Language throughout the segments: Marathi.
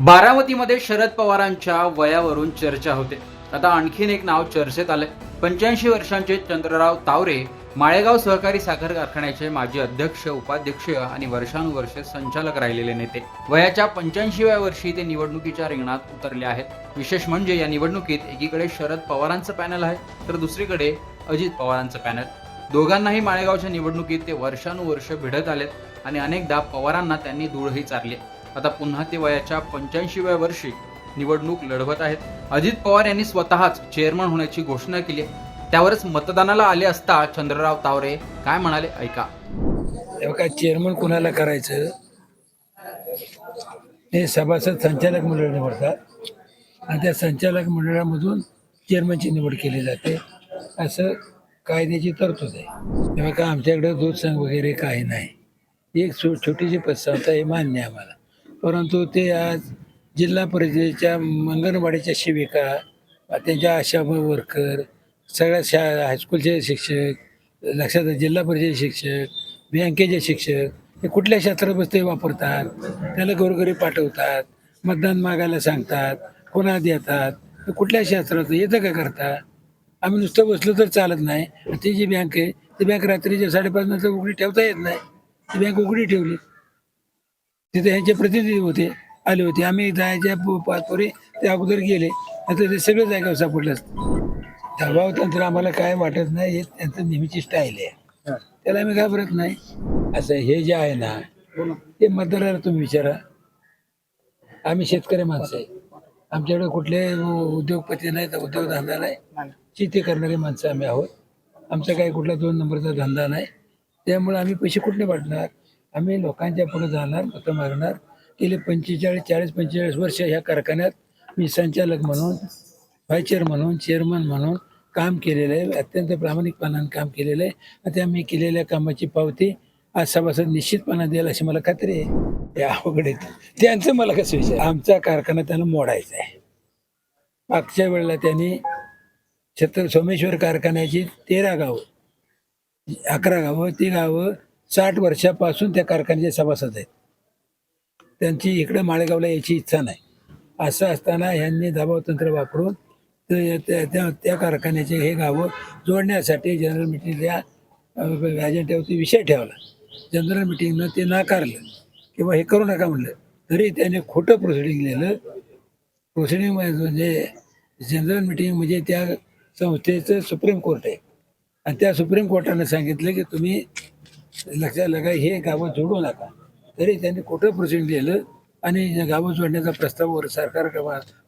बारामतीमध्ये शरद पवारांच्या वयावरून चर्चा होते. आता आणखीन एक नाव चर्चेत आले. 85 वर्षांचे चंद्रराव तावरे माळेगाव सहकारी साखर कारखान्याचे माजी अध्यक्ष, उपाध्यक्ष आणि वर्षानुवर्षे संचालक राहिलेले नेते. वयाच्या 85व्या वर्षी ते निवडणुकीच्या रिंगणात उतरले आहेत. विशेष म्हणजे या निवडणुकीत एकीकडे शरद पवारांचं पॅनल आहे, तर दुसरीकडे अजित पवारांचं पॅनल. दोघांनाही माळेगावच्या निवडणुकीत ते वर्षानुवर्ष भिडत आलेत आणि अनेकदा पवारांना त्यांनी धूळही चारली. आता पुन्हा ते वयाच्या 85व्या वर्षी निवडणूक लढवत आहेत. अजित पवार यांनी स्वतःच चेअरमन होण्याची घोषणा केली. त्यावरच मतदानाला आले असता चंद्रराव तावरे काय म्हणाले ऐका. काय चेअरमन कुणाला करायचं हे सभासद संचालक मंडळ निवडतात आणि त्या संचालक मंडळामधून चेअरमनची निवड केली जाते, असं कायद्याची तरतूद आहे. तेव्हा का आमच्याकडे दूध संघ वगैरे काही नाही. एक छोटीशी पतसंस्था हे मान्य आहे आम्हाला, परंतु ते आज जिल्हा परिषदेच्या अंगणवाडीच्या सेविका, त्यांच्या आशा वर्कर, सगळ्या हायस्कूलचे शिक्षक, लक्षात जिल्हा परिषद शिक्षक, बँकेचे शिक्षक हे कुठल्या क्षेत्रात बसते वापरतात, त्याला घरोघरी पाठवतात, मतदान मागायला सांगतात, कोणा देतात, तर कुठल्या क्षेत्रात येतं का करता. आम्ही नुसतं बसलो तर चालत नाही. ती जी बँक आहे ती बँक रात्रीच्या 5:30 नंतर उघडी ठेवता येत नाही. ती बँक उघडी ठेवली, तिथे ह्यांचे प्रतिनिधी होते, आले होते. आम्ही जायच्या पूर्वी ते अगोदर गेले, आता ते सगळं जागेवर सापडलं असतं. दबाव तंत्र आम्हाला काय वाटत नाही, हे त्यांचं नेहमीची स्टाईल आहे, त्याला आम्ही घाबरत नाही. असं हे जे आहे ना, ते मतदाराला तुम्ही विचारा. आम्ही शेतकरी माणसं आहे, आमच्याकडे कुठले उद्योगपती नाहीत, उद्योगधंदा नाही, शेती करणारी माणसं आम्ही आहोत. आमचा काही कुठला 2 नंबरचा धंदा नाही. त्यामुळे आम्ही पैसे कुठले वाटणार. आम्ही लोकांच्या पुढे जाणार, मतं मागणार. गेले 40-45 वर्ष ह्या कारखान्यात मी संचालक म्हणून, व्हाईस चेअर म्हणून, चेअरमन म्हणून काम केलेलं आहे. अत्यंत प्रामाणिकपणाने काम केलेलं आहे. आता मी केलेल्या कामाची पावती आज सभासद निश्चितपणा द्यायला अशी मला खात्री आहे. ते अवघड आहे, त्यांचं मला कसं विचार. आमचा कारखाना त्यांना मोडायचा आहे. मागच्या वेळेला त्यांनी सोमेश्वर कारखान्याची 13 गावं, 11 गावं, ती गावं 60 वर्षापासून त्या कारखान्याचे सभासद आहेत. त्यांची इकडे माळेगावला यायची इच्छा नाही. असं असताना ह्यांनी दबाव तंत्र वापरून त्या कारखान्याचे हे गावं जोडण्यासाठी जनरल मिटिंगच्या अजेंड्यावरती विषय ठेवला. जनरल मिटिंगनं ते नाकारलं किंवा हे करू नका म्हणलं, तरी त्याने खोटं प्रोसिडिंग लिहिलं. प्रोसिडिंग म्हणजे जनरल मिटिंग म्हणजे त्या संस्थेचं सुप्रीम कोर्ट आहे आणि त्या सुप्रीम कोर्टानं सांगितलं की तुम्ही लक्षात लगा हे गावं जोडू नका. तरी त्यांनी खोटं प्रोसिडिंग लिहिलं आणि गावं जोडण्याचा प्रस्ताव सरकार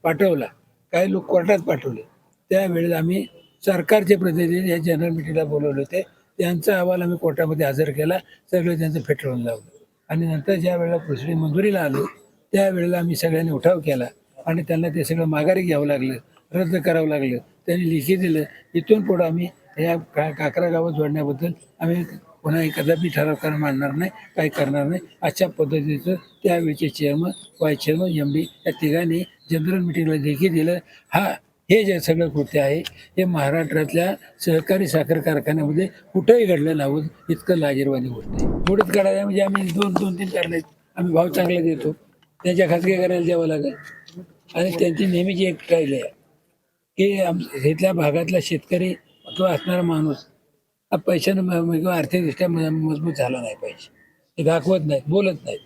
पाठवला. काही लोक कोर्टात पाठवले. त्यावेळेला आम्ही सरकारचे प्रतिनिधी या जनरल मिटिंगला बोलवले होते. त्यांचा अहवाल आम्ही कोर्टामध्ये हजर केला. सगळं त्यांचं फेटाळून लावलं आणि नंतर ज्या वेळेला प्रोसिडिंग मंजुरीला आलं त्यावेळेला आम्ही सगळ्यांनी उठाव केला आणि त्यांना ते सगळं माघारी घ्यावं लागलं, रद्द करावं लागलं. त्यांनी लिखी दिलं. इथून पुढं आम्ही या काकरा गावं जोडण्याबद्दल आम्ही पुन्हा कदापि ठराव मांडणार नाही, काही करणार नाही. अशा पद्धतीचं त्यावेळेचे चेअरमन, व्हाईस चेअरमन, MD या तिघांनी जनरल मिटिंगला लेखी दिलं. हे जे सगळं कृत्य आहे हे महाराष्ट्रातल्या सहकारी साखर कारखान्यामध्ये कुठंही घडलं नव्हतं. इतकं लाजीरवाणी गोष्ट आहे. मोडत काढायला म्हणजे आम्ही 2-3 काढले, आम्ही भाव चांगला देतो, त्यांच्या खाजगी करायला द्यावं लागेल. आणि त्यांची नेहमीची एक स्टाईल आहे की इथल्या भागातला शेतकरी तो असणारा माणूस हा पैशानं किंवा आर्थिकदृष्ट्या मजबूत झाला नाही पाहिजे. ते दाखवत नाहीत, बोलत नाहीत.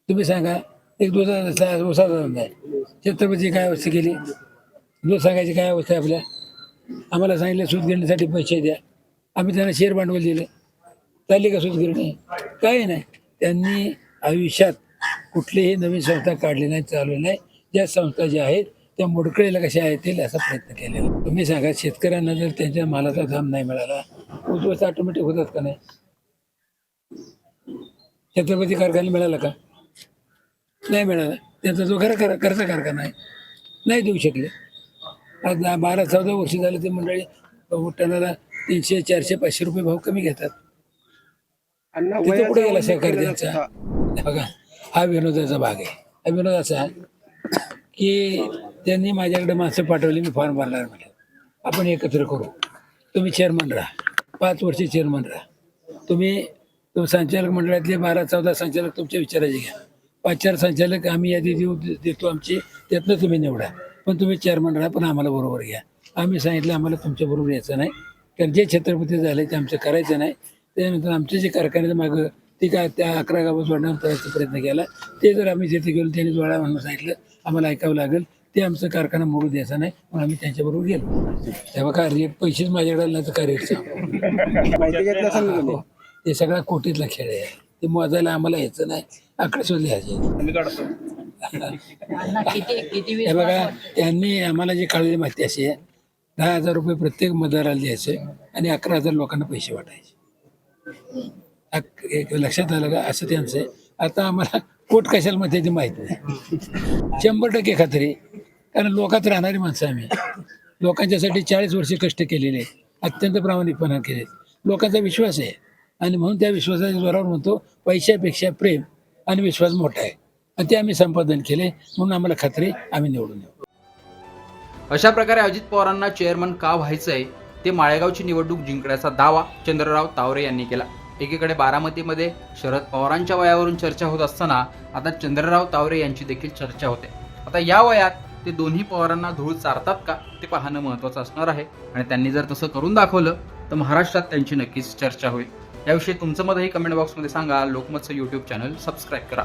तुम्ही सांगा, एक उसाचा धंदा आहे, छत्रपती काय अवस्था केली, दूध सांगायची काय अवस्था आहे आपल्या. आम्हाला सांगितलं सूत गिरण्यासाठी पैसे द्या, आम्ही त्यांना शेअर भांडवल दिलं, चालली का सूत गिरणी? काही नाही. त्यांनी आयुष्यात कुठलीही नवीन संस्था काढली नाही, चालवली नाही. ज्या संस्था ज्या आहेत त्या मोडकळीला कशा येतील असा प्रयत्न केलेला. तुम्ही सांगा, शेतकऱ्यांना जर त्यांच्या मालाचा दाम नाही मिळाला, उद्ध्वस्त ऑटोमॅटिक होतात का नाही? छत्रपती कारखाना मिळाला का? नाही मिळाला. त्यांचा जो खर्च कारखाना आहे, नाही देऊ शकले. आज 12-14 वर्ष झाले ते मंडळी टनाला 300, 400, 500 रुपये भाव कमी घेतात. तिथे कुठे गेला सहकारी त्यांचा? बघा, हा विनोदाचा भाग आहे. हा विनोद असा की त्यांनी माझ्याकडे माणसं पाठवली, मी फॉर्म भरणार म्हटलं, आपण एकत्र करू, तुम्ही चेअरमन राहा, 5 वर्ष चेअरमन राहा, तुम्ही संचालक मंडळातले 12-14 संचालक तुमच्या विचाराचे घ्या, 5-4 संचालक आम्ही यादी देतो आमची, त्यातनं तुम्ही निवडा, पण तुम्ही चेअरमन राहा, पण आम्हाला बरोबर घ्या. आम्ही सांगितलं आम्हाला तुमच्याबरोबर यायचं नाही, कारण जे छत्रपती झाले ते आमचं करायचं नाही. त्यानंतर आमचे जे कारखान्याचं मागं ते काय त्या 11 गावं जोडण्याचा प्रयत्न केला, ते जर आम्ही तिथे गेलो त्यांनी जोडा म्हणून सांगितलं आम्हाला ऐकावं लागेल, ते आमचं कारखाना मोडू द्यायचा नाही, म्हणून आम्ही त्यांच्याबरोबर गेलो. तेव्हा काय रेट पैसेच माझ्याकडे आले नाही तर काय रेट सांगू. ते सगळा कोटीतला खेळ आहे, ते मोजायला आम्हाला यायचं नाही, आकडे सुद्धा लिहायचे. हे बघा, त्यांनी आम्हाला जे कळलेली माहिती अशी आहे, 10,000 रुपये प्रत्येक मतदाराला द्यायचे आणि 11,000 लोकांना पैसे वाटायचे. एक लक्षात आलं का, असं त्यांचं आहे. आता आम्हाला कोट कशाला मध्ये ते माहीत नाही. 100% खात्री, कारण लोकात राहणारी माणसं आम्ही, लोकांच्यासाठी 40 वर्षे कष्ट केलेले, अत्यंत प्रामाणिकपणा केले, लोकांचा विश्वास आहे आणि म्हणून त्या विश्वासाच्या जोरावर म्हणतो पैशापेक्षा प्रेम आणि विश्वास मोठा आहे आणि ते आम्ही संपादन केले, म्हणून आम्हाला खात्री आम्ही निवडून येऊ. अशा प्रकारे अजित पवारांना चेअरमन का व्हायचंय ते माळेगावची निवडणूक जिंकण्याचा दावा चंद्रराव तावरे यांनी केला. एकीकडे बारामतीमध्ये शरद पवारांच्या वयावरून चर्चा होत असताना आता चंद्रराव तावरे यांची देखील चर्चा होते. आता या वयात ते दोन्ही पवारांना धूळ चारतात का ते पाहणं महत्त्वाचं असणार आहे आणि त्यांनी जर तसं करून दाखवलं तर महाराष्ट्रात त्यांची नक्कीच चर्चा होईल. याविषयी तुमचं मतही कमेंट बॉक्समध्ये सांगा. लोकमतचं यूट्यूब चॅनल सबस्क्राईब करा.